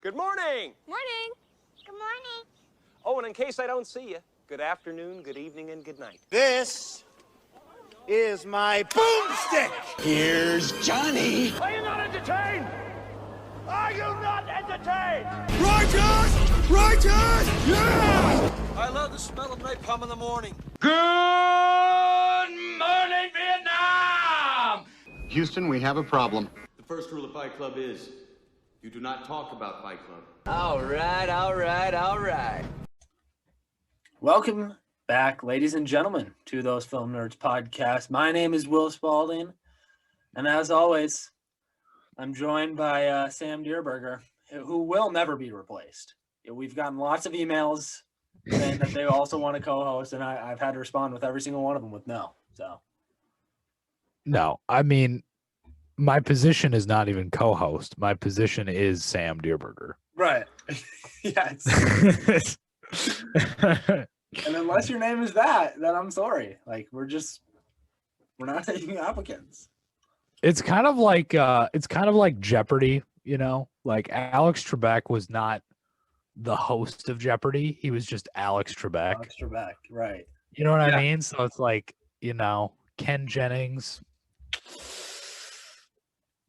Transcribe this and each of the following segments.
Good morning. Morning. Good morning. Oh, and in case I don't see you, good afternoon, good evening, and good night. This is my boomstick. Here's Johnny. Are you not entertained? Are you not entertained? Righteous! Righteous! Yeah! I love the smell of napalm in the morning. Good morning, Vietnam! Houston, we have a problem. The first rule of Fight Club is you do not talk about Fight Club. All right. Welcome back, ladies and gentlemen, to Those Film Nerds podcast. My name is Will Spalding, and as always, I'm joined by Sam Dierberger, who will never be replaced. We've gotten lots of emails saying that they also want to co-host, and I've had to respond with every single one of them with no. So, no, I mean, my position is not even co-host. My position is Sam Dierberger. right? Yeah. And unless your name is that, then I'm sorry. Like we're not taking applicants. It's kind of like Jeopardy, you know? Like Alex Trebek was not the host of Jeopardy. He was just Alex Trebek. Alex Trebek, right. You know what I mean? So it's like, you know, Ken Jennings,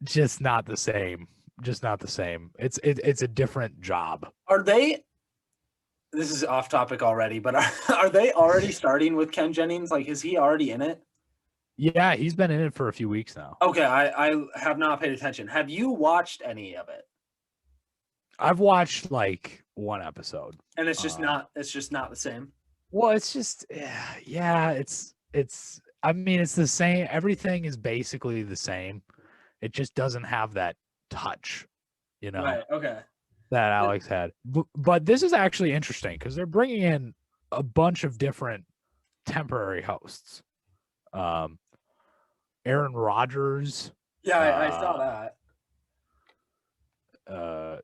just not the same. Just not the same. It's a different job. Are they? This is off topic already, but are they already starting with Ken Jennings? Like, is he already in it? Yeah, he's been in it for a few weeks now. Okay, I have not paid attention. Have you watched any of it? I've watched like one episode. And it's just not the same. Well, it's just I mean, it's the same. Everything is basically the same. It just doesn't have that touch, you know. Right, okay. That Alex had. But this is actually interesting because they're bringing in a bunch of different temporary hosts. Aaron Rodgers. Yeah, I saw that.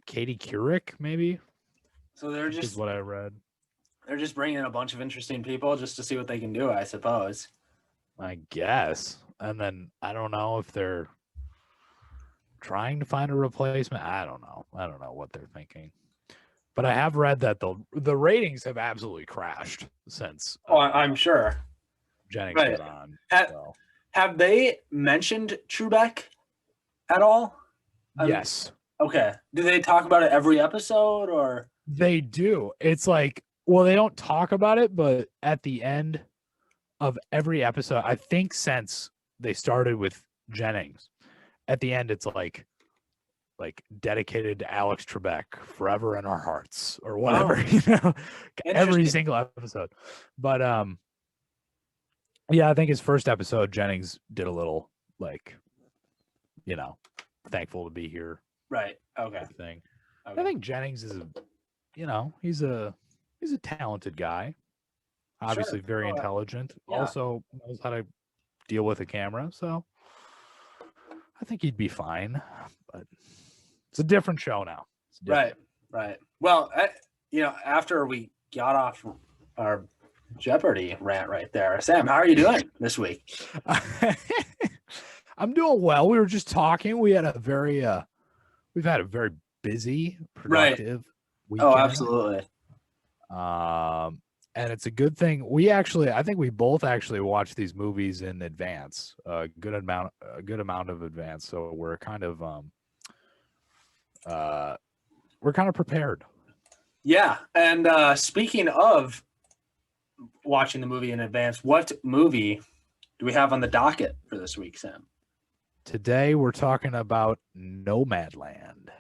Katie Couric, maybe. So they're just just what I read. They're just bringing in a bunch of interesting people just to see what they can do, I suppose. I guess. And then I don't know if they're trying to find a replacement. I don't know what they're thinking. But I have read that the ratings have absolutely crashed since. I'm sure. Jennings Right. was on. So. Have they mentioned Trebek at all? Yes. Okay. Do they talk about it every episode or? They do. It's like, well, they don't talk about it, but at the end of every episode, I think since they started with Jennings, at the end it's like dedicated to Alex Trebek, forever in our hearts, or whatever, you know, every single episode. But yeah, I think his first episode, Jennings did a little like, you know, thankful to be here. Right. Okay. Thing. Okay. I think Jennings is he's a talented guy. Obviously very intelligent. Yeah. Also knows how to deal with a camera. So I think he'd be fine. But it's a different show now. Right. Well, after we got off our Jeopardy rant right there, Sam, how are you doing this week? I'm doing well. We were just talking. We've had a very busy, productive weekend. Oh, absolutely. And it's a good thing. I think we both actually watched these movies in advance, a good amount of advance. So we're kind of prepared. Yeah. And speaking of watching the movie in advance, what movie do we have on the docket for this week, Sam? Today we're talking about Nomadland.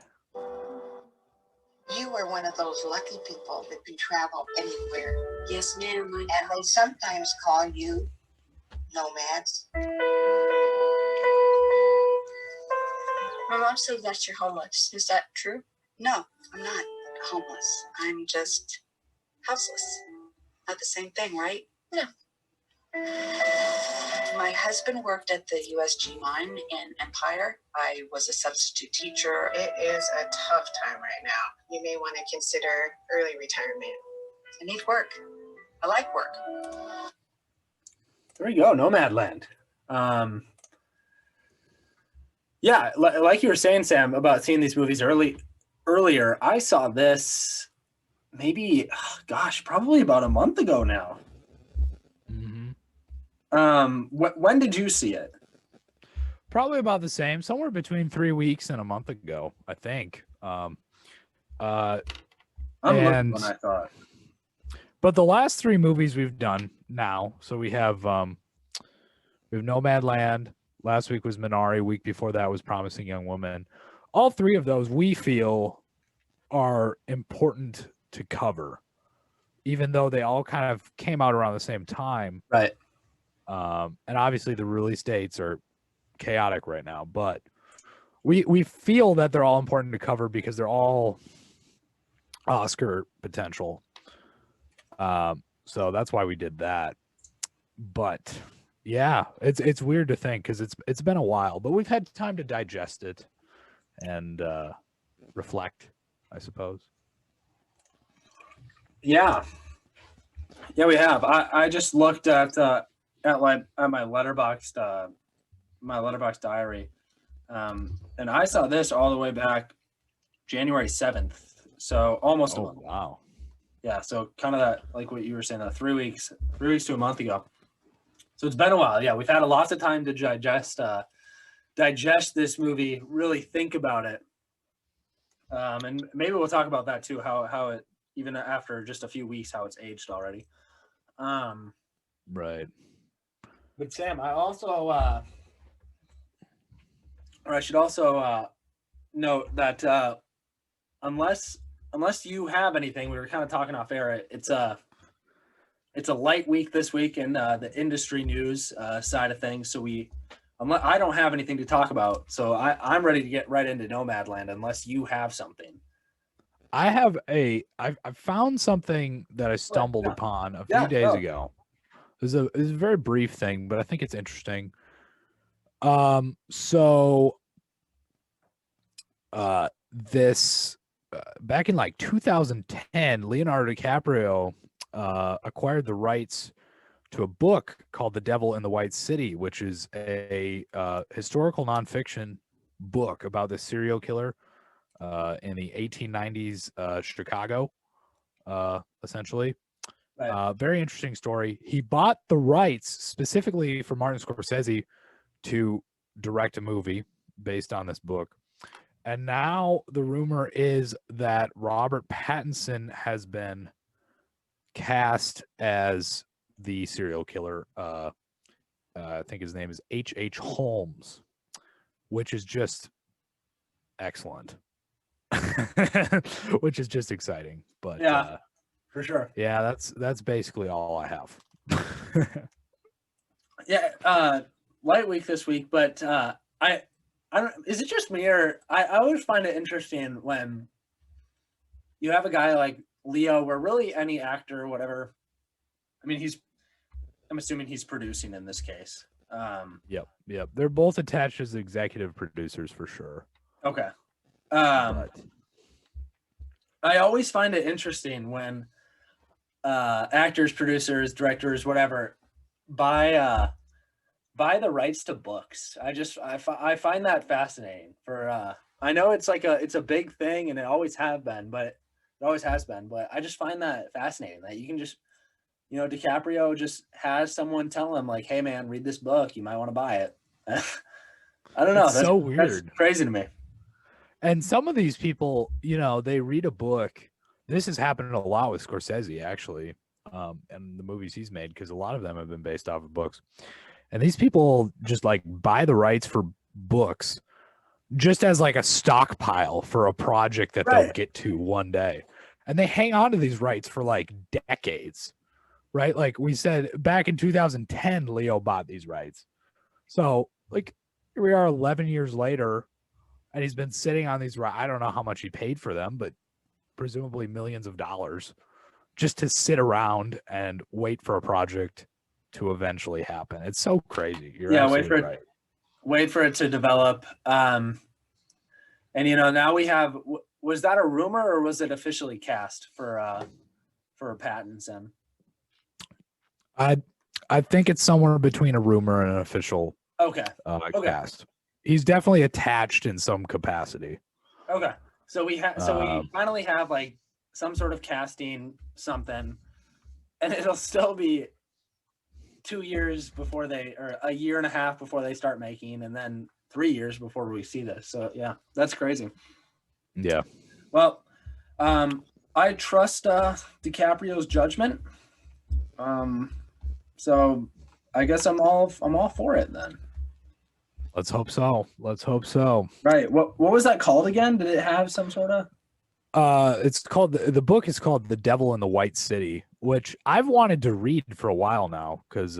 You are one of those lucky people that can travel anywhere. Yes, ma'am. And they sometimes call you nomads. My mom says that you're homeless. Is that true? No, I'm not homeless. I'm just houseless. Not the same thing, right? No. My husband worked at the USG mine in Empire. I was a substitute teacher. It is a tough time right now. You may want to consider early retirement. I need work. I like work. There you go, Nomadland. Yeah, like you were saying, Sam, about seeing these movies early. earlier. I saw this maybe, probably about a month ago now. When did you see it? Probably about the same, somewhere between 3 weeks and a month ago, I think. I'm looking when I thought. But the last 3 movies we've done now, so we have Nomadland. Last week was Minari. Week before that was Promising Young Woman. All 3 of those we feel are important to cover, even though they all kind of came out around the same time. Right. And obviously the release dates are chaotic right now, but we feel that they're all important to cover because they're all Oscar potential. So that's why we did that. But yeah, it's weird to think because it's been a while, but we've had time to digest it and reflect, I suppose. Yeah, we have. I just looked at my Letterboxd diary, and I saw this all the way back January 7th. So almost a month. Wow. Yeah, so kind of that, like what you were saying, 3 weeks to a month ago. So it's been a while. Yeah, we've had lots of time to digest this movie, really think about it, and maybe we'll talk about that too. How it, even after just a few weeks, how it's aged already. Right. But Sam, I also, or I should also note that unless you have anything, we were kind of talking off air. It's a light week this week in the industry news side of things. So I don't have anything to talk about. So I'm ready to get right into Nomadland unless you have something. I found something that I stumbled upon a few days ago. It was a very brief thing, but I think it's interesting. This back in like 2010, Leonardo DiCaprio acquired the rights to a book called The Devil in the White City, which is a historical nonfiction book about this serial killer in the 1890s Chicago, essentially. Right. Very interesting story. He bought the rights specifically for Martin Scorsese to direct a movie based on this book. And now the rumor is that Robert Pattinson has been cast as the serial killer. I think his name is H.H. Holmes, which is just excellent. Which is just exciting. But yeah, for sure. Yeah, that's basically all I have. Yeah, light week this week, but I don't. Is it just me, or I always find it interesting when you have a guy like Leo, where really any actor, whatever. I mean, I'm assuming he's producing in this case. Yep. They're both attached as executive producers for sure. Okay. I always find it interesting when actors, producers, directors, whatever, buy the rights to books. I find that fascinating. I know it's a big thing, and it always has been, but I just find that fascinating that you can just, DiCaprio just has someone tell him like, "Hey man, read this book. You might want to buy it." I don't know. That's so weird. That's crazy to me. And some of these people, they read a book. This has happened a lot with Scorsese, actually, and the movies he's made, because a lot of them have been based off of books. And these people just like buy the rights for books just as like a stockpile for a project that they'll get to one day. And they hang on to these rights for like decades, right? Like we said, back in 2010, Leo bought these rights. So like here we are 11 years later, and he's been sitting on these rights. I don't know how much he paid for them, but presumably millions of dollars just to sit around and wait for a project to eventually happen. It's so crazy. Wait for it to develop. And now we have. Was that a rumor or was it officially cast for Pattinson? I think it's somewhere between a rumor and an official cast. He's definitely attached in some capacity. Okay. So we finally have like some sort of casting something, and it'll still be 2 years before or a year and a half before they start making, and then 3 years before we see this. So yeah, that's crazy. Yeah. Well, I trust DiCaprio's judgment. So I guess I'm all for it then. Let's hope so. Let's hope so. Right. What was that called again? Did it have some sort of? It's called the book is called The Devil in the White City, which I've wanted to read for a while now because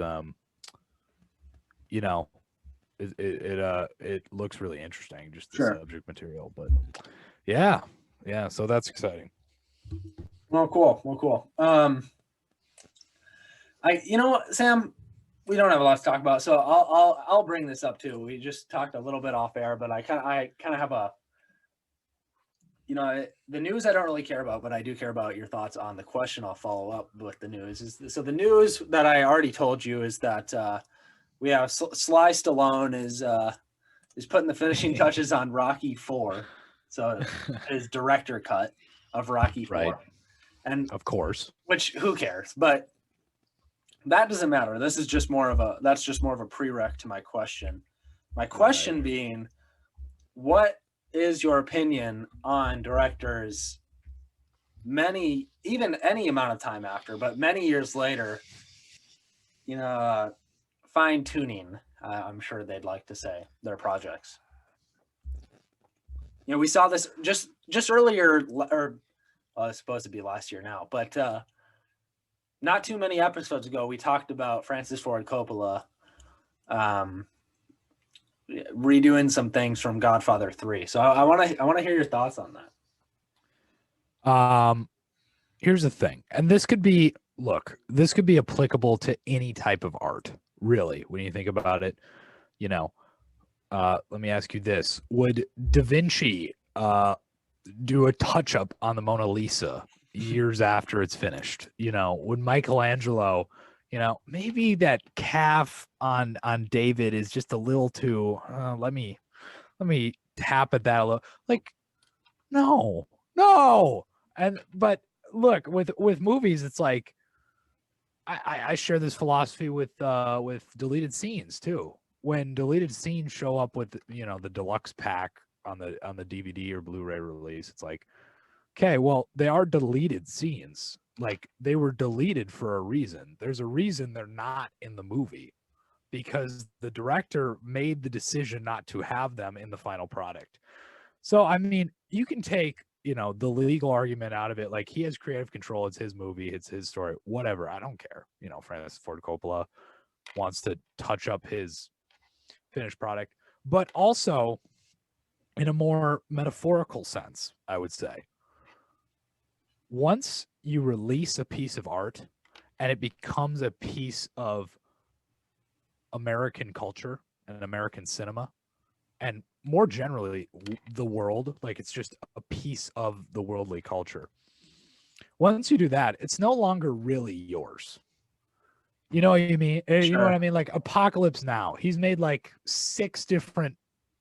it looks really interesting, just the subject material. But yeah, so that's exciting. Well, cool. Sam, we don't have a lot to talk about, so I'll bring this up too. We just talked a little bit off air, but I kind of have a, the news I don't really care about, but I do care about your thoughts on the question. I'll follow up with the news. So the news that I already told you is that we have Sly Stallone is putting the finishing touches on Rocky 4, so his director cut of Rocky 4, right. And of course, which who cares, but. That doesn't matter. This is just more of a prereq to my question. My question being, what is your opinion on directors even any amount of time after, but many years later, fine tuning, I'm sure they'd like to say, their projects. We saw this just earlier, or it's supposed to be last year now, but not too many episodes ago, we talked about Francis Ford Coppola redoing some things from Godfather 3. So I want to hear your thoughts on that. Here's the thing, and this could be applicable to any type of art, really, when you think about it. Let me ask you this: would Da Vinci do a touch up on the Mona Lisa years after it's finished? Would Michelangelo, maybe that calf on David is just a little too, let me tap at that a little, like, no. But look, with movies, it's like, I share this philosophy with deleted scenes too. When deleted scenes show up with, the deluxe pack on the DVD or Blu-ray release, it's like, okay, well, they are deleted scenes. Like, they were deleted for a reason. There's a reason they're not in the movie, because the director made the decision not to have them in the final product. So, I mean, you can take, the legal argument out of it. Like, he has creative control. It's his movie. It's his story. Whatever. I don't care. Francis Ford Coppola wants to touch up his finished product. But also, in a more metaphorical sense, I would say, once you release a piece of art and it becomes a piece of American culture and American cinema, and more generally the world, like, it's just a piece of the worldly culture. Once you do that, it's no longer really yours. You know what I mean? Sure. You know what I mean? Like Apocalypse Now, he's made like 6 different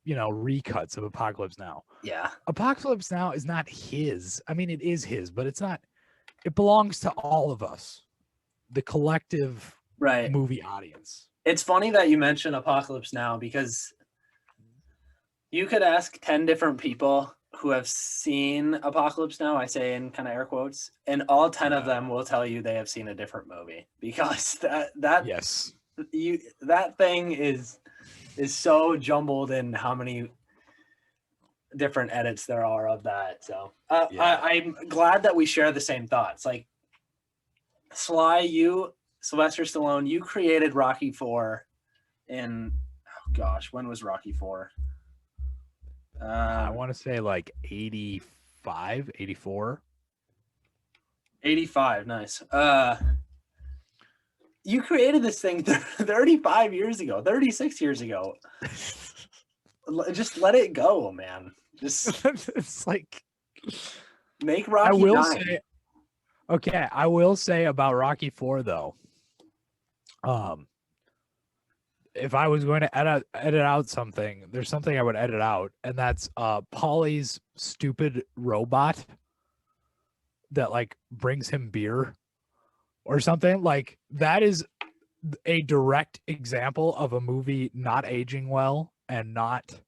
recuts of Apocalypse Now. Yeah. Apocalypse Now is not his. I mean, it is his, but it belongs to all of us, the collective movie audience. It's funny that you mention Apocalypse Now, because you could ask 10 different people who have seen Apocalypse Now, I say in kind of air quotes, and all 10 of them will tell you they have seen a different movie, because that thing is so jumbled in how many different edits there are of that. So I'm glad that we share the same thoughts. Like, Sly, Sylvester Stallone, you created Rocky 4 in, when was Rocky 4? I want to say like 85, 84. 85, nice. You created this thing 35 years ago, 36 years ago. Just let it go, man. Just it's like, make Rocky I will say about Rocky 4 though. if I was going to edit out something, there's something I would edit out, and that's Paulie's stupid robot that like brings him beer or something. Like that is a direct example of a movie not aging well, and not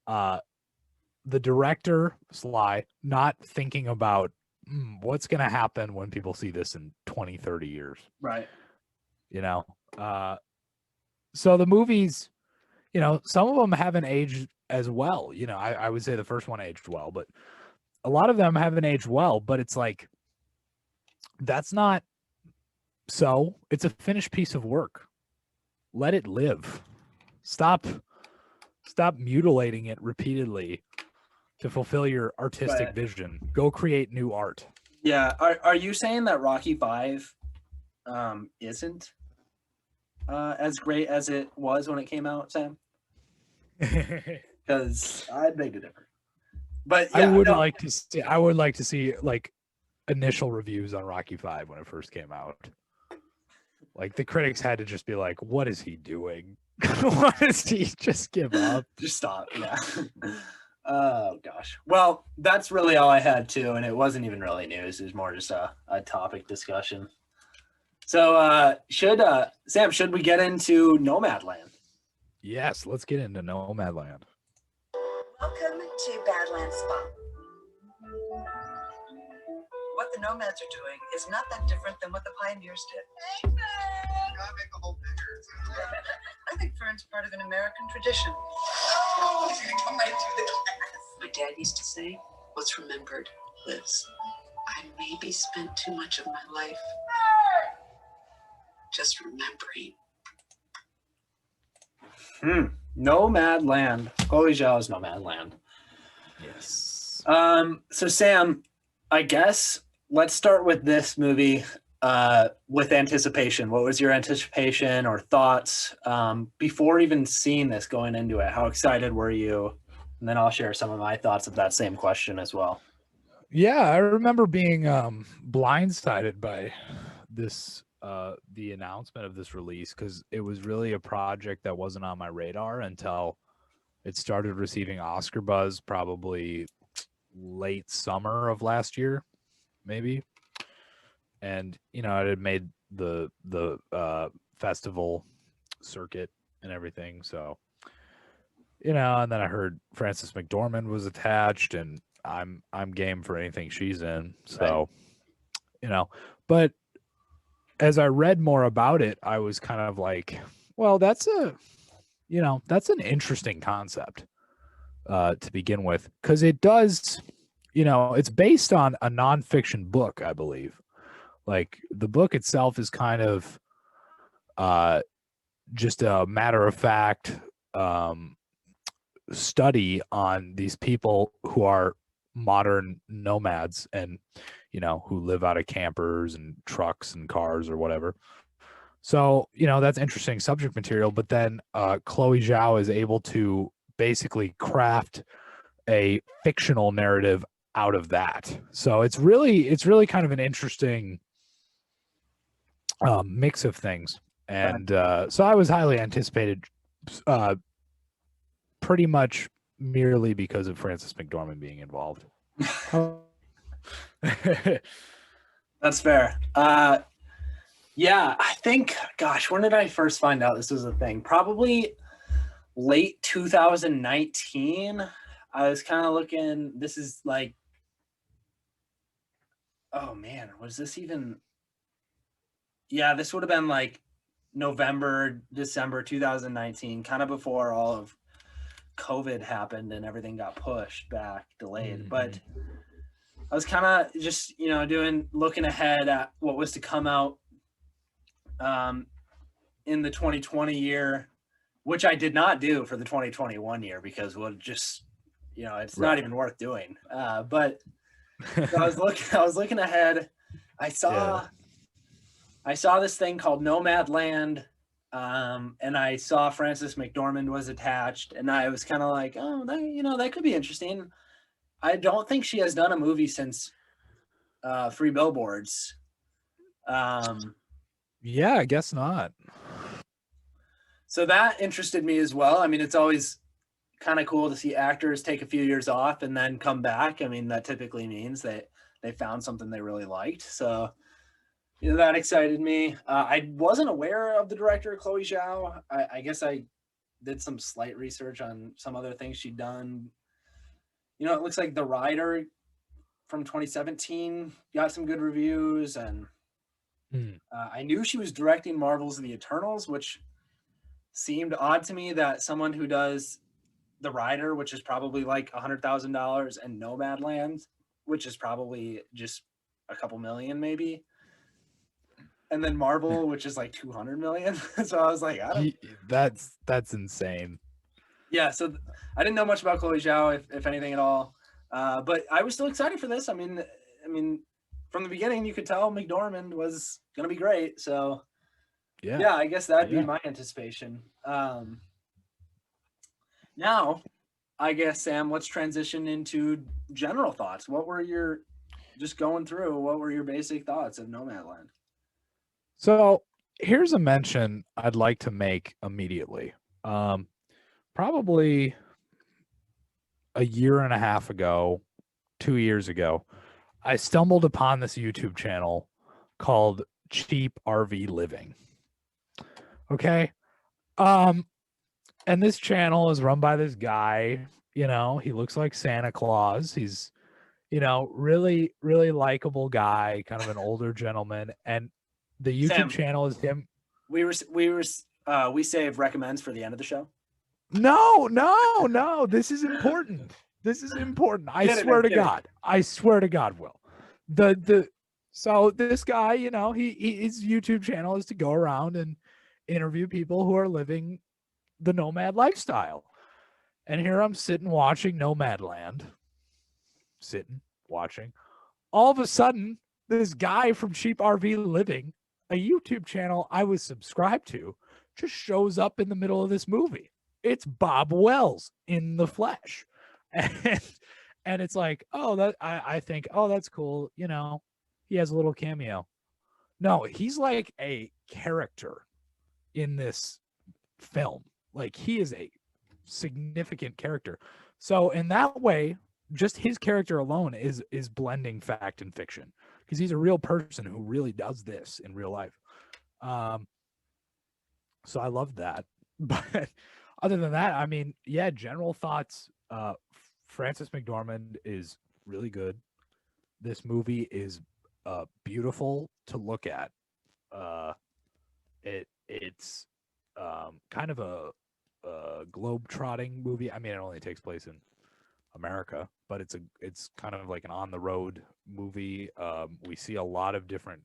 the director, Sly, not thinking about what's going to happen when people see this in 20, 30 years. Right. You know? So the movies, you know, some of them haven't aged as well. You know, I would say the first one aged well, but a lot of them haven't aged well. But it's like, that's not so. It's a finished piece of work. Let it live. Stop mutilating it repeatedly to fulfill your artistic vision. Go create new art. Yeah. Are you saying that Rocky 5 isn't as great as it was when it came out, Sam? Because I beg to differ. But yeah, I would like to see like initial reviews on Rocky 5 when it first came out. Like the critics had to just be like, "What is he doing? What is he? Just give up. Just stop." Yeah. Oh gosh. Well, that's really all I had too, and it wasn't even really news. It was more just a topic discussion. So, Sam, should we get into Nomadland? Yes, let's get into Nomadland. Welcome to Badlands Spa. What the nomads are doing is not that different than what the pioneers did. I think Fern's part of an American tradition. My dad used to say, "What's remembered lives." I maybe spent too much of my life just remembering. Nomadland. Chloe Zhao's Nomadland. Yes. So Sam, I guess let's start with this movie with anticipation. What was your anticipation or thoughts before even seeing this, going into it? How excited were you? And then I'll share some of my thoughts of that same question as well. Yeah, I remember being blindsided by this the announcement of this release, because it was really a project that wasn't on my radar until it started receiving Oscar buzz, probably late summer of last year, maybe. And you know, it had made the festival circuit and everything, so you know. And then I heard Frances McDormand was attached, and I'm game for anything she's in, so you know. But as I read more about it, I was kind of like, well, that's an interesting concept to begin with, because it does, you know, it's based on a nonfiction book, I believe. Like the book itself is kind of just a matter of fact study on these people who are modern nomads, and you know, who live out of campers and trucks and cars or whatever. So you know, that's interesting subject material. But then Chloe Zhao is able to basically craft a fictional narrative out of that. So it's really kind of an interesting mix of things. And so I was highly anticipated, pretty much merely because of Frances McDormand being involved. That's fair. Yeah, I think, gosh, when did I first find out this was a thing? Probably late 2019. I was kind of looking, this is like, oh man, was this even? Yeah, this would have been like November, December 2019, kind of before all of COVID happened and everything got pushed back, delayed. Mm-hmm. But I was kind of just, you know, looking ahead at what was to come out in the 2020 year, which I did not do for the 2021 year because we'll just, you know, it's not even worth doing. But so I was looking ahead. I saw this thing called Nomadland, and I saw Frances McDormand was attached, and I was kind of like, oh, that could be interesting. I don't think she has done a movie since Free Billboards. Yeah, I guess not. So that interested me as well. I mean, it's always kind of cool to see actors take a few years off and then come back. I mean, that typically means that they found something they really liked. So, you know, that excited me. I wasn't aware of the director, Chloe Zhao. I guess I did some slight research on some other things she'd done. You know, it looks like The Rider from 2017 got some good reviews, and I knew she was directing Marvel's The Eternals, which seemed odd to me that someone who does The Rider, which is probably like $100,000, and Nomadland, which is probably just a couple million maybe, and then Marvel, which is like 200 million. So I was like, that's insane. Yeah, so I didn't know much about Chloe Zhao, if anything at all, but I was still excited for this. I mean, from the beginning, you could tell McDormand was gonna be great. So yeah, I guess that'd be my anticipation. Now, I guess, Sam, let's transition into general thoughts. What were your basic thoughts of Nomadland? So here's a mention I'd like to make immediately. Probably a year and a half ago, 2 years ago, I stumbled upon this YouTube channel called Cheap RV Living. Okay. And this channel is run by this guy, you know, he looks like Santa Claus. He's, you know, really, really likable guy, kind of an older gentleman. And the YouTube channel is him. We save recommends for the end of the show. No. This is important. This is important. I swear to God, Will. So this guy, you know, his YouTube channel is to go around and interview people who are living the nomad lifestyle. And here I'm sitting watching Nomadland. All of a sudden, this guy from Cheap RV Living, a YouTube channel I was subscribed to, just shows up in the middle of this movie. It's Bob Wells in the flesh. And it's like, oh, I think, oh, that's cool. You know, he has a little cameo. No, he's like a character in this film. Like, he is a significant character. So in that way, just his character alone is blending fact and fiction, because he's a real person who really does this in real life. So I love that. But other than that, I mean, yeah, general thoughts. Frances McDormand is really good. This movie is beautiful to look at. It's kind of a globe-trotting movie. I mean, it only takes place in America, but it's kind of like an on-the-road movie. We see a lot of different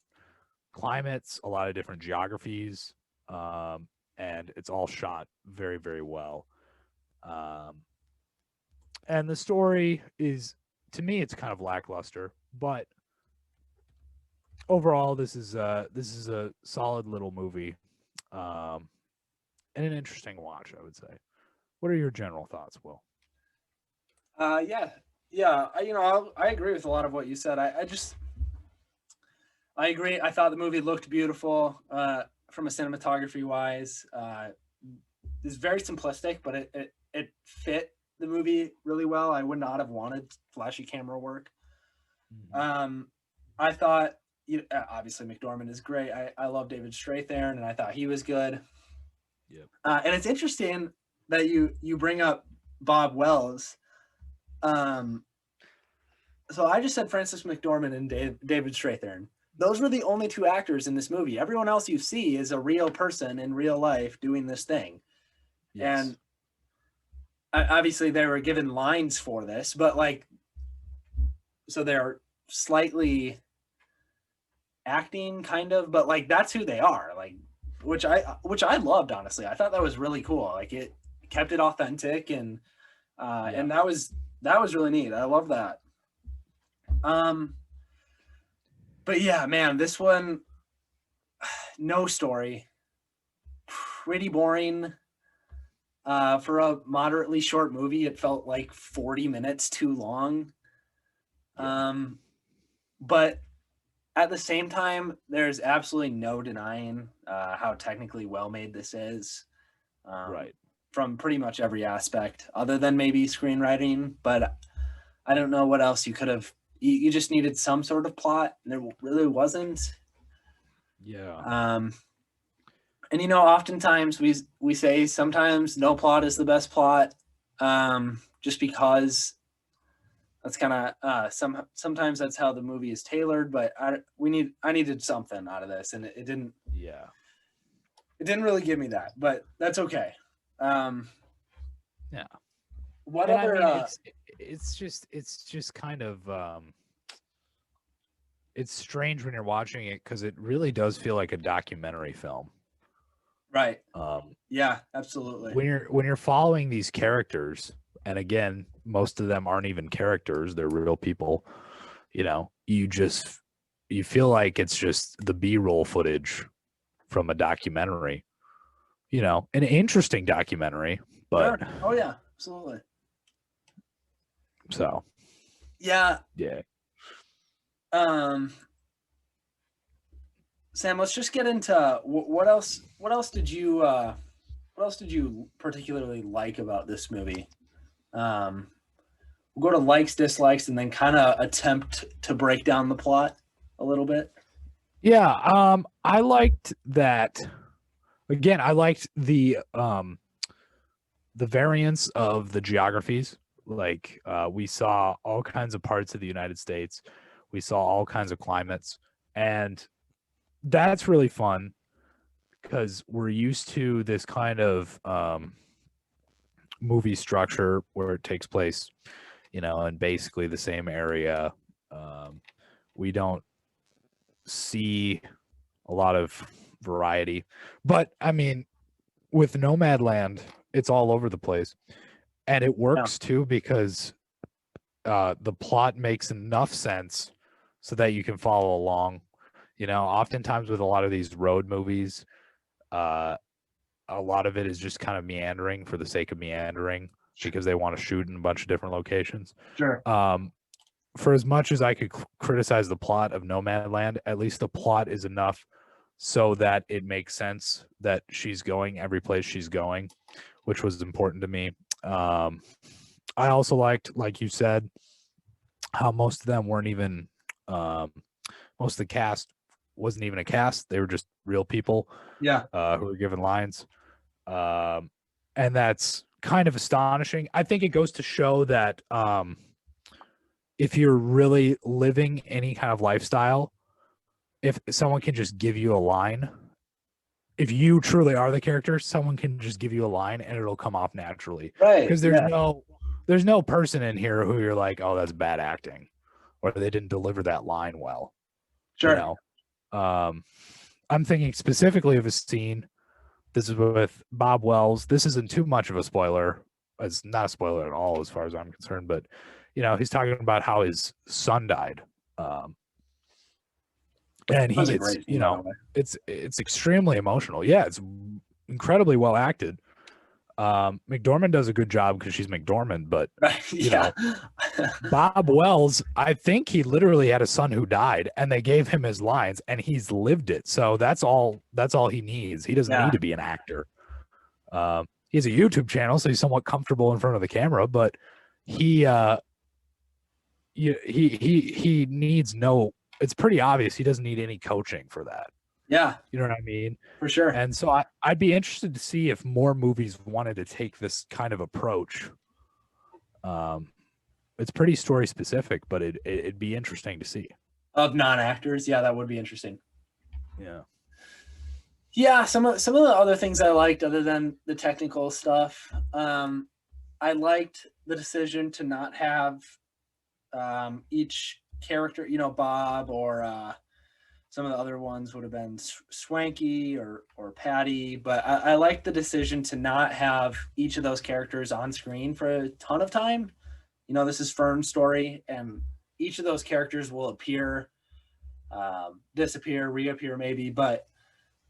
climates, a lot of different geographies, and it's all shot very, very well. And the story is, to me, it's kind of lackluster, but overall, this is a solid little movie, and an interesting watch, I would say. What are your general thoughts, Will? Yeah. I agree with a lot of what you said. I agree. I thought the movie looked beautiful from a cinematography wise. It's very simplistic, but it fit the movie really well. I would not have wanted flashy camera work. Mm-hmm. I thought, obviously McDormand is great. I love David Strathairn, and I thought he was good. Yep. And it's interesting that you bring up Bob Wells. So I just said Frances McDormand and David Strathairn. Those were the only two actors in this movie. Everyone else you see is a real person in real life doing this thing. Yes. And obviously they were given lines for this, but so they're slightly acting kind of, but that's who they are, which I loved, honestly. I thought that was really cool. It kept it authentic, and and that was really neat. I love that. But yeah, man, this one, no story, pretty boring. For a moderately short movie, it felt like 40 minutes too long. But at the same time, there's absolutely no denying how technically well made this is. Right. From pretty much every aspect, other than maybe screenwriting. But I don't know what else you could have. You just needed some sort of plot, and there really wasn't. Yeah. And oftentimes we say sometimes no plot is the best plot, just because that's kind of sometimes that's how the movie is tailored. But I needed something out of this, and it didn't. Yeah. It didn't really give me that, but that's okay. Yeah. What And other? I mean, it's just kind of it's strange when you're watching it because it really does feel like a documentary film. Right. Yeah, absolutely. When you're following these characters, and again, most of them aren't even characters; they're real people. You feel like it's just the B-roll footage from a documentary. An interesting documentary, but Sure. Oh yeah, absolutely. So yeah. Sam, let's just get into what else did you particularly like about this movie? We'll go to likes, dislikes, and then kind of attempt to break down the plot a little bit. Yeah, I liked that. Again, I liked the variance of the geographies. Like we saw all kinds of parts of the United States. We saw all kinds of climates, and that's really fun because we're used to this kind of movie structure where it takes place, in basically the same area. We don't see a lot of variety, but I mean, with Nomadland, it's all over the place, and it works too because the plot makes enough sense so that you can follow along. Oftentimes with a lot of these road movies, a lot of it is just kind of meandering for the sake of meandering because they want to shoot in a bunch of different locations. Sure. For as much as I could criticize the plot of Nomadland, at least the plot is enough so that it makes sense that she's going every place she's going, which was important to me. I also liked, like you said, how most of them weren't even, most of the cast wasn't even a cast. They were just real people who were given lines. And that's kind of astonishing. I think it goes to show that if you're really living any kind of lifestyle, if someone can just give you a line, if you truly are the character, someone can just give you a line and it'll come off naturally. Right. Because there's no person in here who you're like, oh, that's bad acting, or they didn't deliver that line well. Sure. I'm thinking specifically of a scene. This is with Bob Wells. This isn't too much of a spoiler. It's not a spoiler at all as far as I'm concerned, but he's talking about how his son died. And he gets, it's extremely emotional. Yeah, it's incredibly well acted. McDormand does a good job because she's McDormand, but Bob Wells, I think he literally had a son who died, and they gave him his lines, and he's lived it. So that's all he needs. He doesn't need to be an actor. He has a YouTube channel, so he's somewhat comfortable in front of the camera, but he needs no. It's pretty obvious he doesn't need any coaching for that. Yeah. You know what I mean? For sure. And so I'd be interested to see if more movies wanted to take this kind of approach. It's pretty story specific, but it'd be interesting to see. Of non-actors, yeah, that would be interesting. Yeah. Yeah, some of the other things I liked other than the technical stuff, I liked the decision to not have each character, Bob or some of the other ones would have been Swanky or Patty, but I like the decision to not have each of those characters on screen for a ton of time. This is Fern's story, and each of those characters will appear, disappear, reappear maybe, but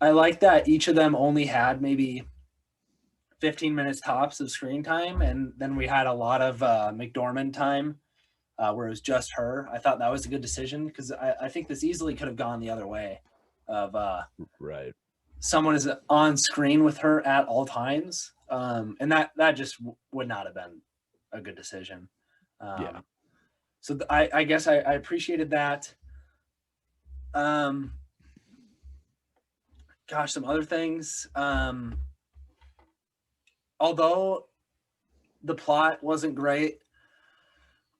I like that each of them only had maybe 15 minutes tops of screen time, and then we had a lot of McDormand time. Where it was just her. I thought that was a good decision because I think this easily could have gone the other way of right. someone is on screen with her at all times. And that just would not have been a good decision. Yeah. So I guess I appreciated that. Gosh, some other things. Although the plot wasn't great,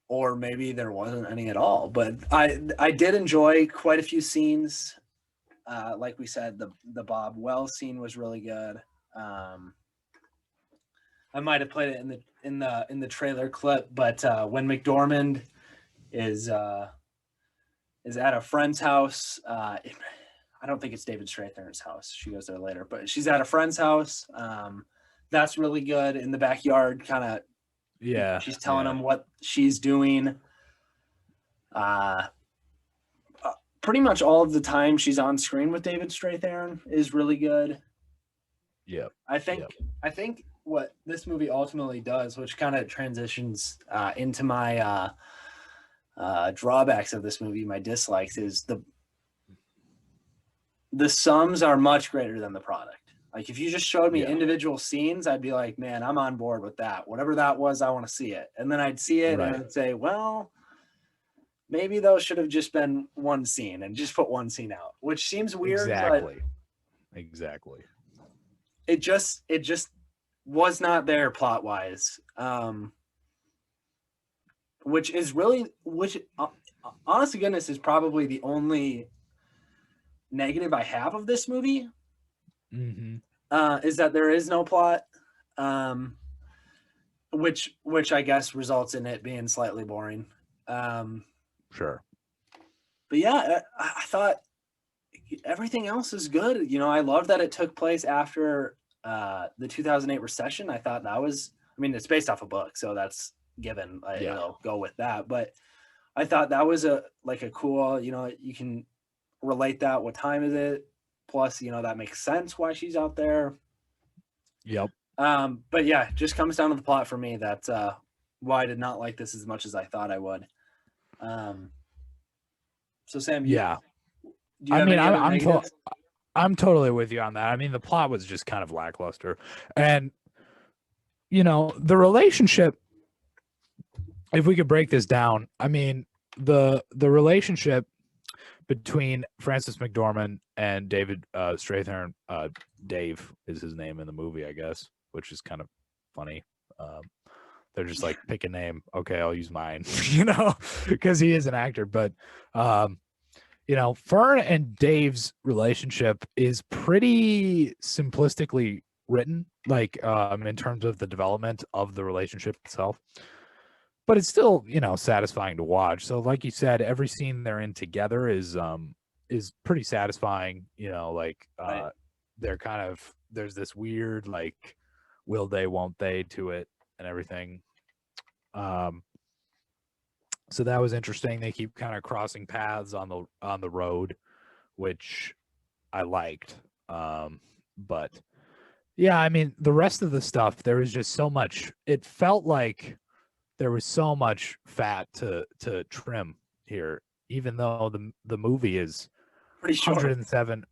or maybe there wasn't any at all, but I did enjoy quite a few scenes. Like we said, the Bob Wells scene was really good. I might have played it in the trailer clip, but when McDormand is at a friend's house, I don't think it's David Strathairn's house. She goes there later, but she's at a friend's house. That's really good in the backyard, kind of. Yeah. She's telling him what she's doing. Pretty much all of the time she's on screen with David Strathairn is really good. Yeah. I think what this movie ultimately does, which kind of transitions into my drawbacks of this movie, my dislikes, is the sums are much greater than the product. Like if you just showed me individual scenes, I'd be like, man, I'm on board with that. Whatever that was, I want to see it. And then I'd see it and I'd say, well, maybe those should have just been one scene and just put one scene out, which seems weird. Exactly. It just was not there plot wise. Which honest to goodness is probably the only negative I have of this movie. Is that there is no plot, which I guess results in it being slightly boring. Sure. But yeah, I thought everything else is good. You know, I love that it took place after the 2008 recession. I thought that was, I mean, it's based off a book, so that's given. Go with that. But I thought that was a cool, you can relate that. What time is it? Plus, that makes sense why she's out there. Yep. But yeah, just comes down to the plot for me. That's why I did not like this as much as I thought I would. So Sam, I'm totally with you on that. I mean, the plot was just kind of lackluster, and the relationship. If we could break this down, I mean, the relationship between Frances McDormand and David Strathairn, Dave is his name in the movie, I guess, which is kind of funny. They're just like, pick a name. Okay, I'll use mine, because he is an actor. But, Fern and Dave's relationship is pretty simplistically written, like in terms of the development of the relationship itself. But it's still, satisfying to watch. So like you said, every scene they're in together is pretty satisfying. They're kind of, there's this weird, like, will they, won't they to it and everything. So that was interesting. They keep kind of crossing paths on the road, which I liked. But yeah, I mean, the rest of the stuff, there was just so much, it felt like there was so much fat to trim here, even though the movie is pretty short. 107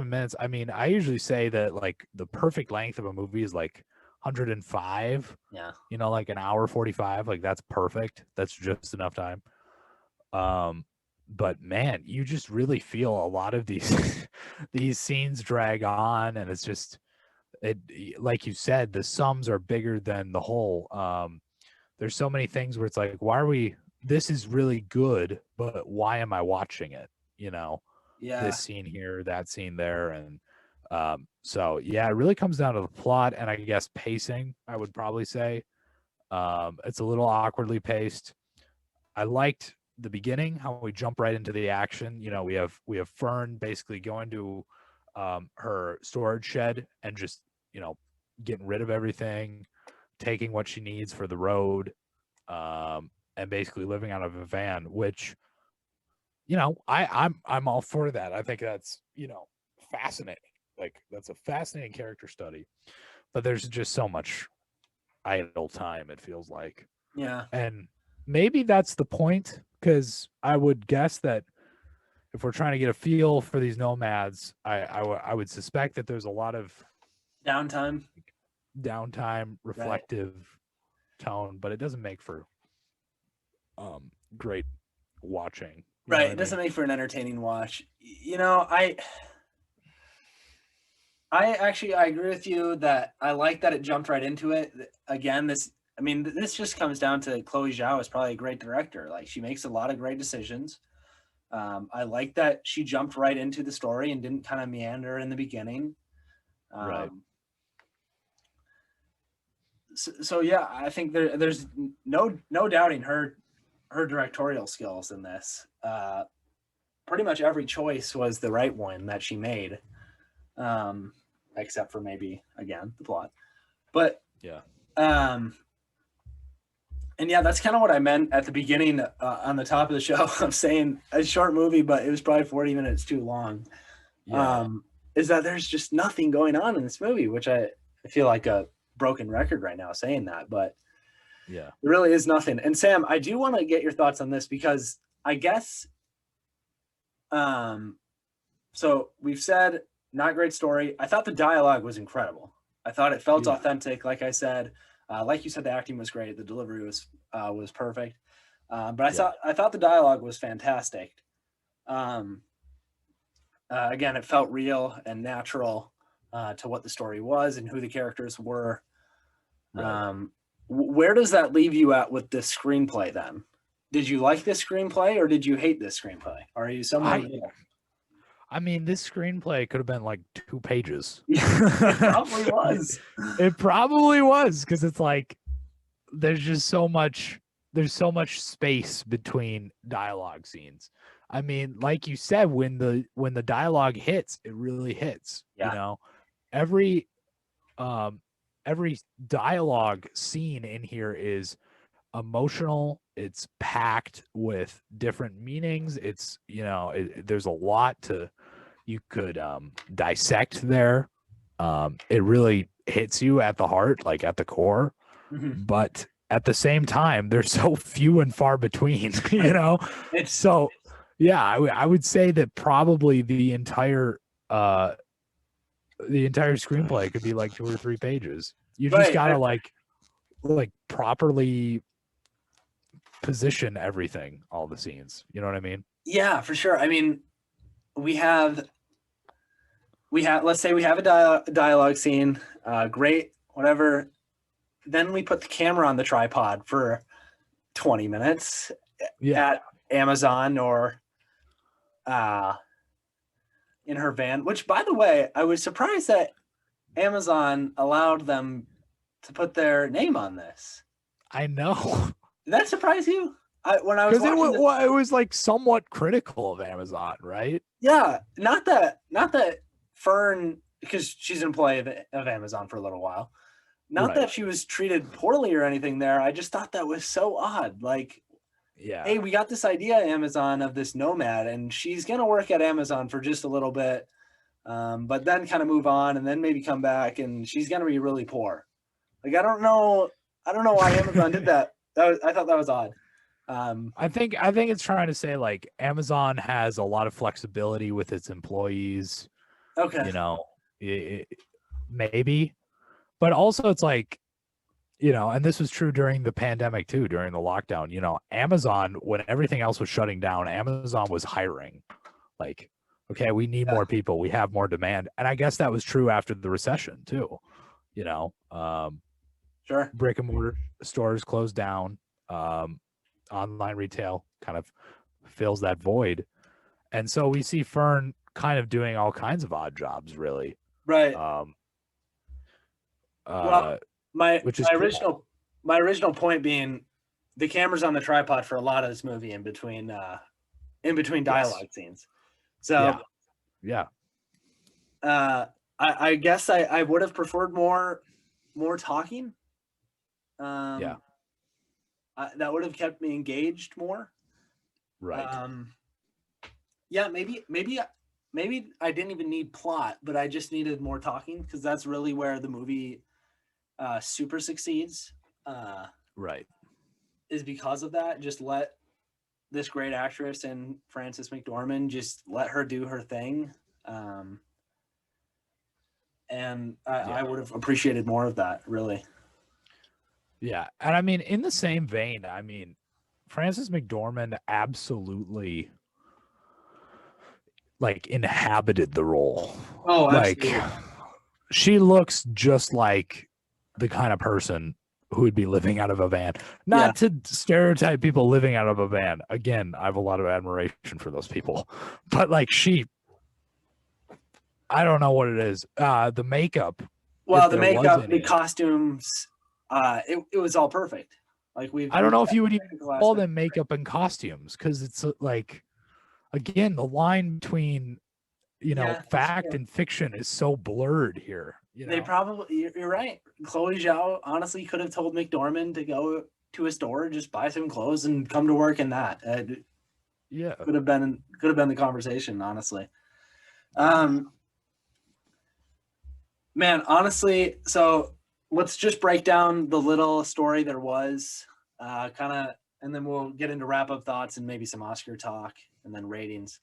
minutes. I mean, I usually say that like the perfect length of a movie is like 105. Yeah. Like an hour 45, like that's perfect. That's just enough time. But man, you just really feel a lot of these these scenes drag on, and it's just like you said, the sums are bigger than the whole. There's so many things where it's like, this is really good, but why am I watching it? This scene here, that scene there. And so, yeah, it really comes down to the plot and I guess pacing, I would probably say. It's a little awkwardly paced. I liked the beginning, how we jump right into the action. We have Fern basically going to her storage shed and just, getting rid of everything, taking what she needs for the road, and basically living out of a van, which, I'm all for that. I think that's, fascinating. Like, that's a fascinating character study, but there's just so much idle time, it feels like. Yeah. And maybe that's the point, because I would guess that if we're trying to get a feel for these nomads, I would suspect that there's a lot of Downtime. reflective tone, but it doesn't make for great watching. Right. It doesn't make for an entertaining watch. You know, I agree with you that I like that it jumped right into it. Again, this just comes down to Chloe Zhao is probably a great director. Like, she makes a lot of great decisions. I like that she jumped right into the story and didn't kind of meander in the beginning. Right. So yeah, I think there's no doubting her directorial skills in this. Pretty much every choice was the right one that she made, except for maybe, again, the plot. But yeah. And yeah, that's kind of what I meant at the beginning on the top of the show. I'm saying a short movie, but it was probably 40 minutes too long. Yeah. Is that there's just nothing going on in this movie, which I feel like a broken record right now saying that, but yeah, there really is nothing. And Sam, I do want to get your thoughts on this because I guess, so we've said not great story. I thought the dialogue was incredible. I thought it felt authentic. Like I said, like you said, the acting was great. The delivery was perfect. But I thought the dialogue was fantastic. Again, it felt real and natural to what the story was and who the characters were. Right. Where does that leave you at with this screenplay then? Did you like this screenplay or did you hate this screenplay? Or are you somewhere? I mean, this screenplay could have been like 2 pages. It probably was. It probably was, because it's like there's so much space between dialogue scenes. I mean, like you said, when the dialogue hits, it really hits. Yeah. You know, every dialogue scene in here is emotional. It's packed with different meanings. It's, you know, there's a lot you could dissect there. It really hits you at the heart, like at the core. Mm-hmm. But at the same time, they're so few and far between, you know? So yeah, I would say that probably the entire screenplay could be like 2 or 3 pages. You just gotta like properly position everything, all the scenes. You know what I mean? Yeah, for sure. I mean, let's say we have a dialogue scene, great, whatever. Then we put the camera on the tripod for 20 minutes at Amazon or in her van, which, by the way, I was surprised that Amazon allowed them to put their name on this. I know. Did that surprise you? When I was watching it was like somewhat critical of Amazon, right? Yeah, not that Fern, because she's an employee of Amazon for a little while. Not that she was treated poorly or anything there. I just thought that was so odd. Like, hey, we got this idea, Amazon, of this nomad, and she's going to work at Amazon for just a little bit, but then kind of move on and then maybe come back, and she's going to be really poor. Like, I don't know why Amazon did that. I thought that was odd. I think it's trying to say, like, Amazon has a lot of flexibility with its employees. Okay. You know, maybe. But also it's like, you know, and this was true during the pandemic too, during the lockdown, you know, Amazon, when everything else was shutting down, Amazon was hiring. Like, okay, we need more people. We have more demand. And I guess that was true after the recession too. You know, sure. Brick and mortar stores closed down. Online retail kind of fills that void. And so we see Fern kind of doing all kinds of odd jobs, really. Right. Well, my original point being the camera's on the tripod for a lot of this movie in between dialogue scenes. So yeah. I guess I would have preferred more talking. That would have kept me engaged more. Right. Yeah, maybe I didn't even need plot, but I just needed more talking, because that's really where the movie super succeeds. Right. Is because of that. Just let this great actress and Frances McDormand, just let her do her thing. And I would have appreciated more of that, really. Yeah. And I mean, in the same vein, I mean, Frances McDormand absolutely like inhabited the role. Oh, like absolutely. she looks just like the kind of person who would be living out of a van. Not to stereotype people living out of a van. Again, I have a lot of admiration for those people. But like I don't know what it is. The makeup. Well, the makeup, the costumes, it was all perfect. Like I don't know if you would even call them makeup and costumes, because it's like, again, the line between fact and fiction is so blurred here. They probably, you're right. Chloe Zhao honestly could have told McDormand to go to a store, just buy some clothes and come to work in that. Could have been the conversation, honestly. Man, honestly, so let's just break down the little story there was, and then we'll get into wrap-up thoughts and maybe some Oscar talk and then ratings.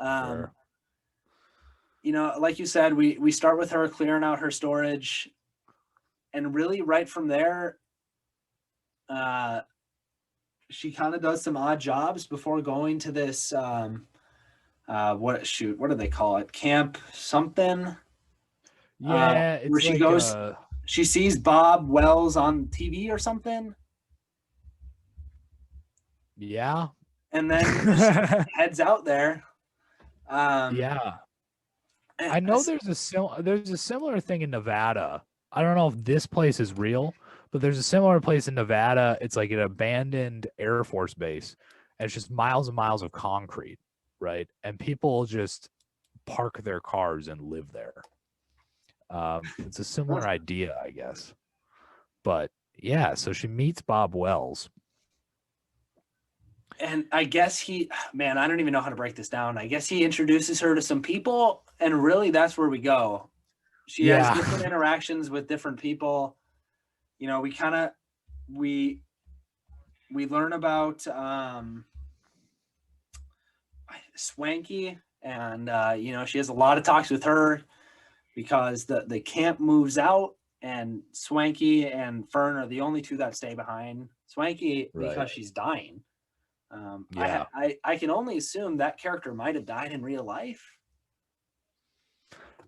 Sure. Like you said, we start with her clearing out her storage, and really right from there, she kind of does some odd jobs before going to this, what do they call it? Camp something. Yeah, it's where she like, goes, she sees Bob Wells on TV or something. Yeah. And then heads out there. Yeah. I know there's a similar thing in Nevada. I don't know if this place is real, but there's a similar place in Nevada. It's like an abandoned Air Force base, and it's just miles and miles of concrete, right? And people just park their cars and live there. It's a similar idea, I guess. But yeah, so she meets Bob Wells. And I guess I don't even know how to break this down. I guess he introduces her to some people, and really that's where we go. She has different interactions with different people. We learn about Swanky, and she has a lot of talks with her because the camp moves out, and Swanky and Fern are the only two that stay behind. Swanky, because she's dying. I can only assume that character might have died in real life.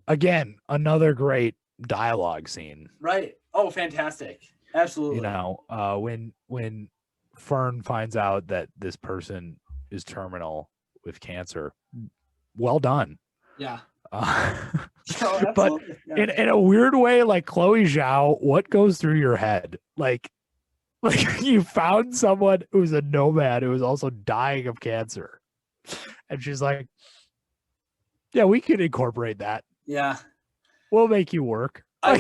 Again, another great dialogue scene. Right. Oh, fantastic. Absolutely. When Fern finds out that this person is terminal with cancer, well done. Yeah. But in a weird way, like Chloe Zhao, what goes through your head? Like you found someone who's a nomad who is also dying of cancer, and she's like, yeah, we could incorporate that. Yeah, we'll make you work. I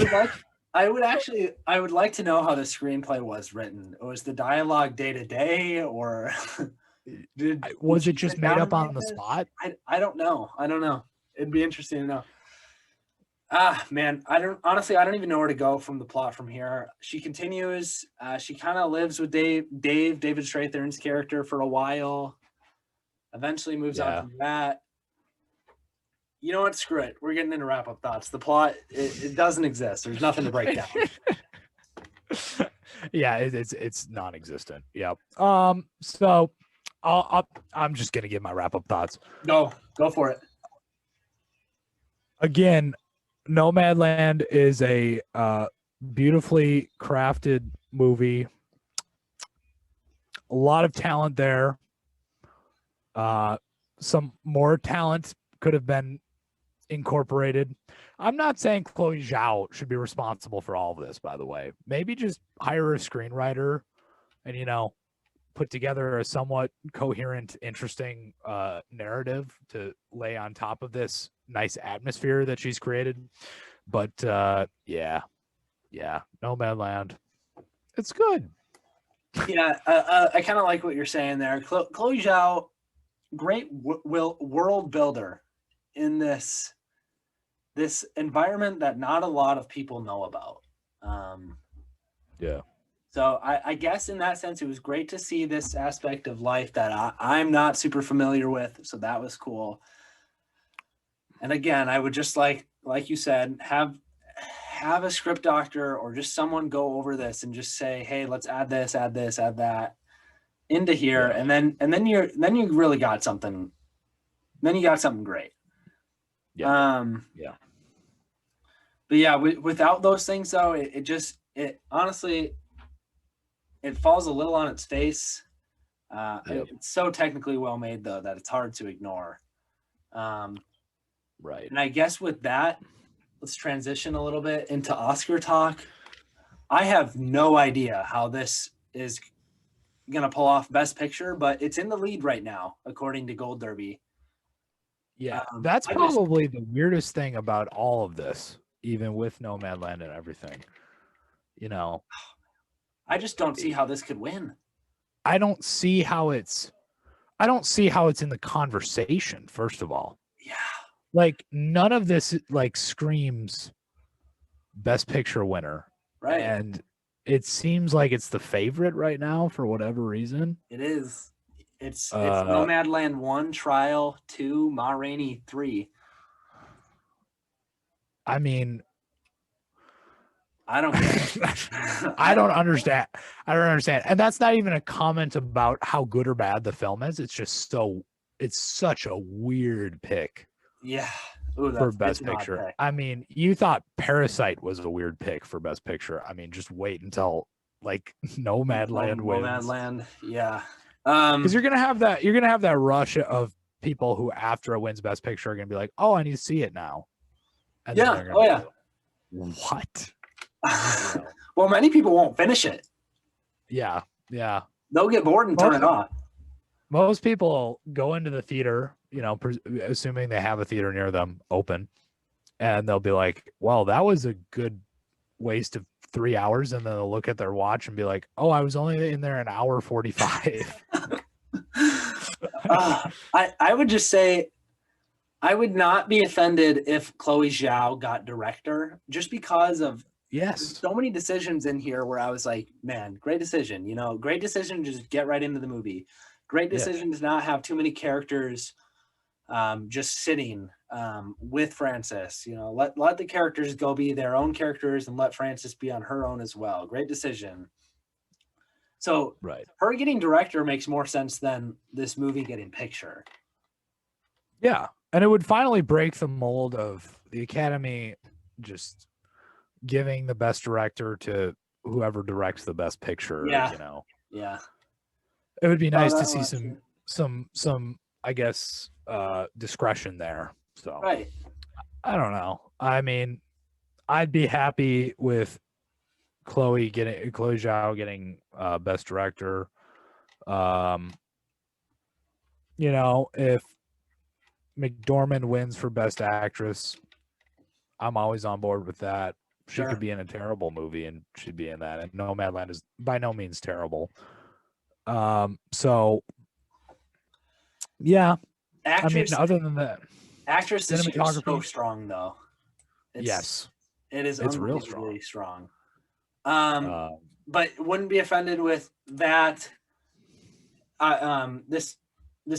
would like to know how the screenplay was written. Was the dialogue day to day, or was it just made up on the spot? I don't know. It'd be interesting to know. Man, I don't even know where to go from the plot from here. She continues. She kind of lives with David Strathairn's character for a while. Eventually moves on from that. You know what? Screw it. We're getting into wrap-up thoughts. The plot, it doesn't exist. There's nothing to break down. Yeah, it's non-existent. Yep. So I'm just gonna give my wrap-up thoughts. Go for it. Again, Nomadland is a beautifully crafted movie. A lot of talent there. Some more talent could have been incorporated. I'm not saying Chloe Zhao should be responsible for all of this, by the way. Maybe just hire a screenwriter and, put together a somewhat coherent, interesting narrative to lay on top of this nice atmosphere that she's created. But yeah, Nomadland, it's good. Yeah, I kind of like what you're saying there. Chloe Zhao, great world builder in this environment that not a lot of people know about. Yeah. So I guess in that sense, it was great to see this aspect of life that I'm not super familiar with. So that was cool. And again, I would just like you said, have a script doctor or just someone go over this and just say, hey, let's add this, add that into here. And then you really got something. Then you got something great. Yeah. But yeah, without those things though, it honestly, it falls a little on its face. It's so technically well made though that it's hard to ignore. Right. And I guess with that, let's transition a little bit into Oscar talk. I have no idea how this is going to pull off Best Picture, but it's in the lead right now, according to Gold Derby. Yeah, that's probably the weirdest thing about all of this, even with Nomadland and everything. You know, I just don't see how this could win. I don't see how it's in the conversation, first of all. Yeah. Like none of this like screams Best Picture winner. Right. And it seems like it's the favorite right now for whatever reason. It is. It's Nomadland 1, Trial 2, Ma Rainey 3. I mean, I don't I don't understand. And that's not even a comment about how good or bad the film is. It's just it's such a weird pick. Yeah. Ooh, for Best Picture. I mean, you thought Parasite was a weird pick for Best Picture. I mean, just wait until like Nomadland wins. Nomadland, yeah. Because you're gonna have that rush of people who after it wins Best Picture are gonna be like, oh, I need to see it now. And yeah. Oh yeah. What? Well, many people won't finish it. Yeah. Yeah. They'll get bored and turn it off. Most people go into the theater, you know, assuming they have a theater near them open, and they'll be like, well, that was a good waste of 3 hours. And then they'll look at their watch and be like, oh, I was only in there an hour 45. I would just say I would not be offended if Chloe Zhao got director, just because of so many decisions in here where I was like, man, great decision. You know, great decision to just get right into the movie. Great decision to not have too many characters just sitting with Frances. You know, let the characters go be their own characters and let Frances be on her own as well. Great decision. So her getting director makes more sense than this movie getting picture. Yeah. And it would finally break the mold of the Academy just giving the best director to whoever directs the best picture. Yeah. You know. Yeah. It would be nice to see some I guess discretion there. So I don't know. I mean, I'd be happy with Chloe Zhao getting best director. You know, if McDormand wins for best actress, I'm always on board with that. She could be in a terrible movie and she'd be in that. And Nomadland is by no means terrible. So yeah, actress, I mean, other than that, actress is so strong though. It is. It's real strong. But wouldn't be offended with that. This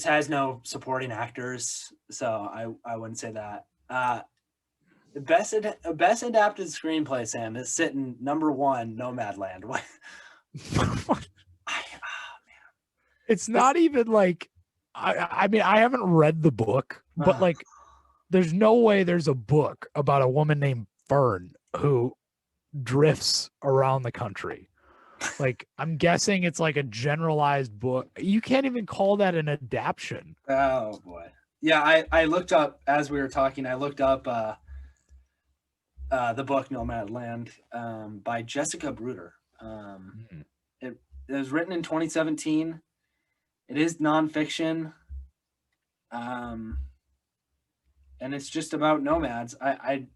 has no supporting actors, so I wouldn't say that. Best adapted screenplay, Sam, is sitting number 1, Nomadland. What? It's not even like I mean, I haven't read the book, but like there's no way there's a book about a woman named Fern who drifts around the country. Like I'm guessing it's like a generalized book. You can't even call that an adaptation. Oh boy. Yeah, I looked up as we were talking, I looked up the book Nomadland by Jessica Bruder. It was written in 2017. It is nonfiction, and it's just about nomads. I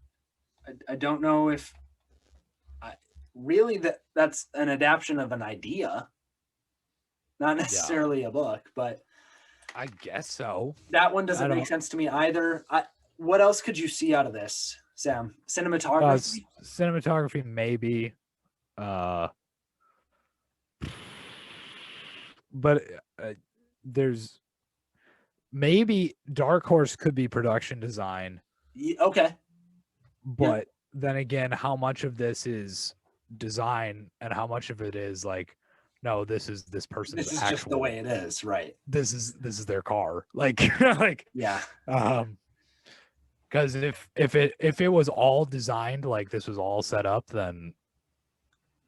don't know if really that's an adaptation of an idea, not necessarily a book, but I guess so. That one doesn't make sense to me either. What else could you see out of this, Sam? Cinematography? Cinematography, maybe. but there's maybe Dark Horse could be production design. Okay. But then again, how much of this is design and how much of it is like, no, this is this person's This is actual, just the way it is, right? This is their car. Like Yeah. Because if it was all designed like this was all set up, then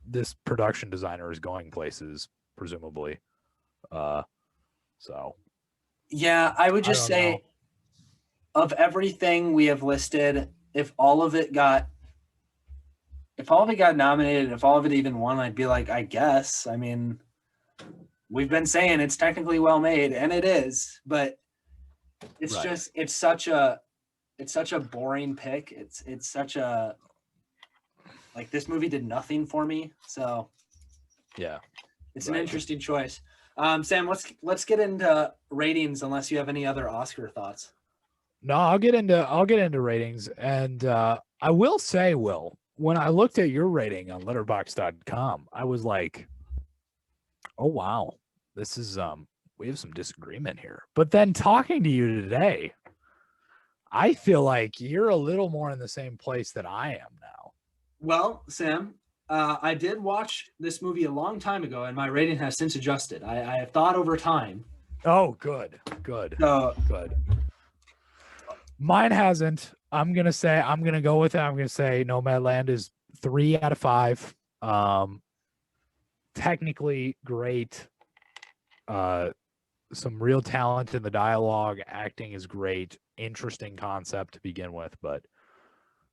this production designer is going places, presumably. So yeah, I would just say of everything we have listed, if all of it got nominated, if all of it even won, I'd be like, I guess. I mean, we've been saying it's technically well made, and it is, but it's Right. just it's such a boring pick. It's such a like this movie did nothing for me. So yeah, it's an interesting choice. Sam, let's get into ratings unless you have any other Oscar thoughts. No, I'll get into ratings, and I will say, Will, when I looked at your rating on Letterboxd.com, I was like, oh wow, this is we have some disagreement here. But then talking to you today, I feel like you're a little more in the same place that I am now. Well, Sam, I did watch this movie a long time ago, and my rating has since adjusted. I have thought over time. Oh, good. So, Good. Mine hasn't. I'm gonna go with it. I'm gonna say Nomadland is 3 out of 5. Technically great. Some real talent in the dialogue. Acting is great. Interesting concept to begin with, but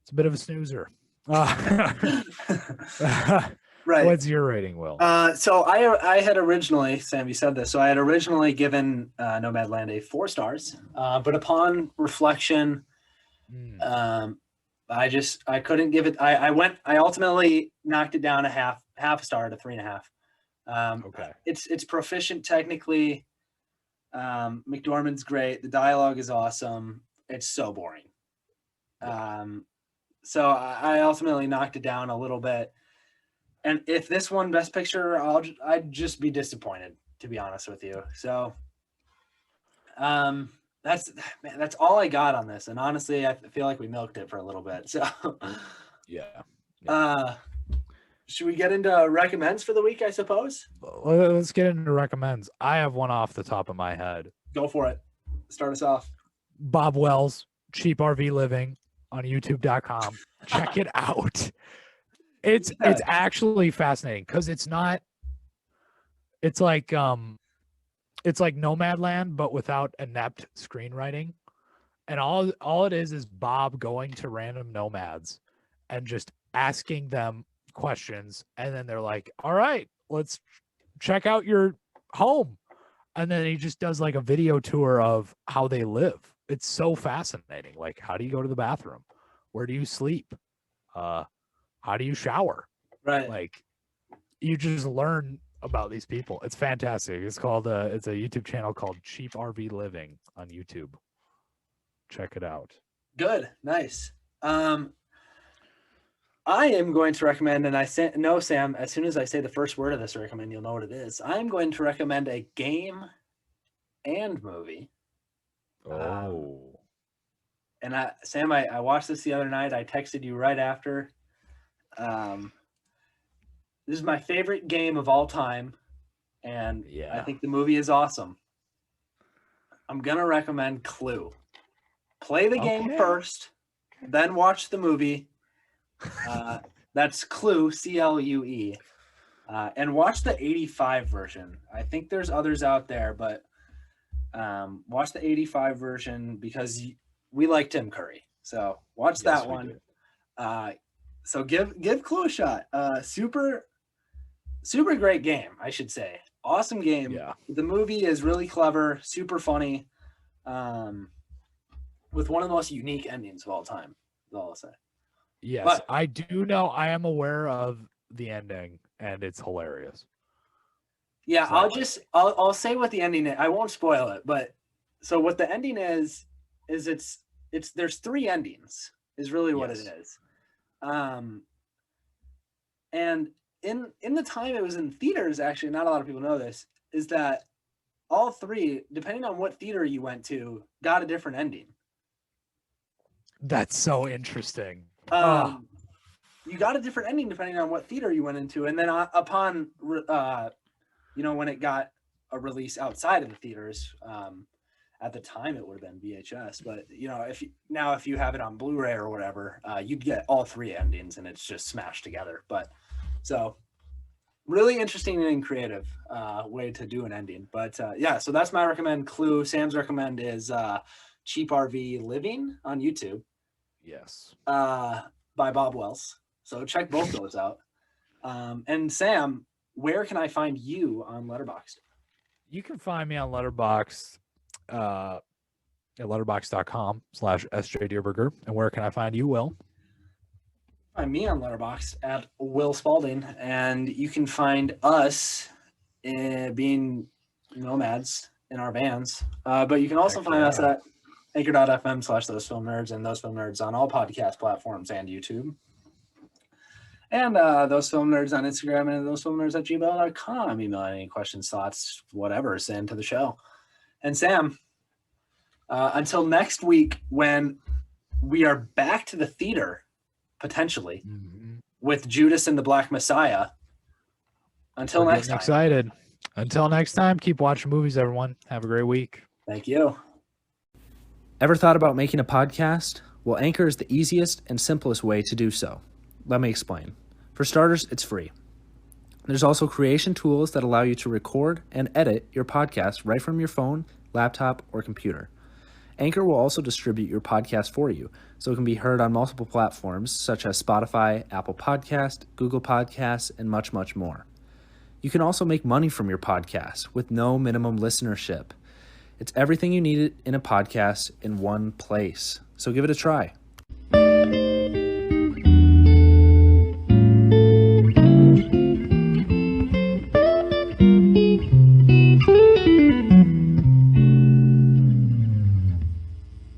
it's a bit of a snoozer. right. What's your rating, Will? So I had originally, Sam, you said this. So I had originally given Nomadland a 4 stars, but upon reflection, I couldn't give it. I ultimately knocked it down a half star to 3.5. Okay. It's proficient technically. McDormand's great. The dialogue is awesome. It's so boring. So I ultimately knocked it down a little bit. And if this won Best Picture, I'd just be disappointed, to be honest with you. So that's all I got on this. And honestly, I feel like we milked it for a little bit. So yeah. Should we get into recommends for the week, I suppose? Let's get into recommends. I have one off the top of my head. Go for it. Start us off. Bob Wells, Cheap RV Living on youtube.com. Check it out. It's actually fascinating because it's like Nomadland but without inept screenwriting. And all it is Bob going to random nomads and just asking them questions, and then they're like, all right, let's check out your home, and then he just does like a video tour of how they live. It's so fascinating. Like, how do you go to the bathroom? Where do you sleep? How do you shower? Right. Like, you just learn about these people. It's fantastic. It's called it's a YouTube channel called Cheap RV Living on YouTube. Check it out. Good. Nice. I am going to recommend, and no, Sam, as soon as I say the first word of this recommend, you'll know what it is. I'm going to recommend a game and movie. Oh. And Sam, I watched this the other night. I texted you right after. This is my favorite game of all time, and I think the movie is awesome. I'm going to recommend Clue. Play the game first, then watch the movie. That's Clue, CLUE, and watch the 85 version. I think there's others out there, but watch the 85 version because we like Tim Curry. So watch that one. So give Clue a shot. Super great game, I should say. Awesome game. Yeah. The movie is really clever, super funny, with one of the most unique endings of all time. That's all I'll say. Yes, But I do know. I am aware of the ending, and it's hilarious. yeah, So- I'll say what the ending is. I won't spoil it, but so what the ending is it's there's 3 endings is really what it is. And in the time it was in theaters, actually, not a lot of people know this. is that all three, depending on what theater you went to, got a different ending. That's so interesting. You got a different ending depending on what theater you went into, and then upon when it got a release outside of the theaters, at the time it would have been VHS, but if you have it on Blu-ray or whatever, you'd get all three endings and it's just smashed together. But so really interesting and creative way to do an ending. But so that's my recommend. Clue. Sam's recommend is Cheap RV Living on YouTube. Yes. By Bob Wells. So check both those out. And Sam, where can I find you on Letterboxd? You can find me on Letterboxd at letterboxd.com/sjdierberger. And where can I find you, Will? Find me on Letterboxd at Will Spalding, and you can find us being nomads in our bands. But you can also find us at anchor.fm/Those Film Nerds and Those Film Nerds on all podcast platforms and YouTube. And Those Film Nerds on Instagram and Those Film Nerds at gmail.com. Email any questions, thoughts, whatever, send to the show. And Sam, until next week when we are back to the theater, potentially, with Judas and the Black Messiah. Until next time. Excited. Until next time, keep watching movies, everyone. Have a great week. Thank you. Ever thought about making a podcast? Well, Anchor is the easiest and simplest way to do so. Let me explain. For starters, it's free. There's also creation tools that allow you to record and edit your podcast right from your phone, laptop, or computer. Anchor will also distribute your podcast for you, so it can be heard on multiple platforms such as Spotify, Apple Podcast, Google Podcasts, and much, much more. You can also make money from your podcast with no minimum listenership. It's everything you need in a podcast in one place, so give it a try.